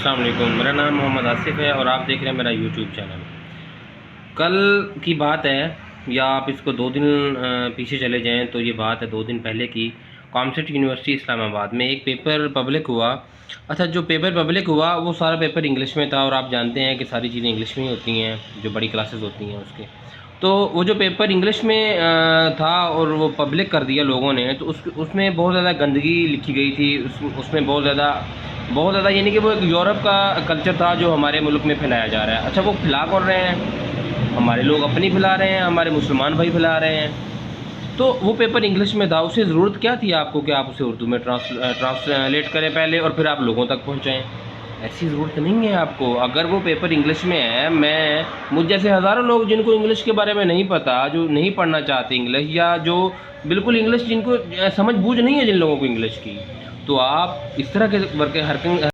السلام علیکم، میرا نام محمد آصف ہے اور آپ دیکھ رہے ہیں میرا یوٹیوب چینل۔ کل کی بات ہے، یا آپ اس کو 2 دن پیچھے چلے جائیں تو یہ بات ہے 2 دن پہلے کی۔ کامسٹ یونیورسٹی اسلام آباد میں ایک پیپر پبلک ہوا۔ اچھا، جو پیپر پبلک ہوا وہ سارا پیپر انگلش میں تھا، اور آپ جانتے ہیں کہ ساری چیزیں انگلش میں ہی ہوتی ہیں، جو بڑی کلاسز ہوتی ہیں اس کے۔ تو وہ جو پیپر انگلش میں تھا اور وہ پبلک کر دیا لوگوں نے، تو اس میں بہت زیادہ گندگی لکھی گئی تھی۔ اس میں بہت زیادہ یعنی کہ وہ ایک یورپ کا کلچر تھا جو ہمارے ملک میں پھیلایا جا رہا ہے۔ اچھا، وہ پھیلا کر رہے ہیں، ہمارے لوگ اپنی پھیلا رہے ہیں، ہمارے مسلمان بھائی پھیلا رہے ہیں۔ تو وہ پیپر انگلش میں تھا، اسے ضرورت کیا تھی آپ کو کہ آپ اسے اردو میں ٹرانسلیٹ کریں پہلے اور پھر آپ لوگوں تک پہنچائیں؟ ایسی ضرورت نہیں ہے آپ کو۔ اگر وہ پیپر انگلش میں ہے، مجھ جیسے ہزاروں لوگ جن کو انگلش کے بارے میں نہیں پتہ، جو نہیں پڑھنا چاہتے انگلش، یا جو بالکل انگلش جن کو سمجھ بوجھ نہیں ہے جن لوگوں کو انگلش کی، تو آپ اس طرح کے حرکت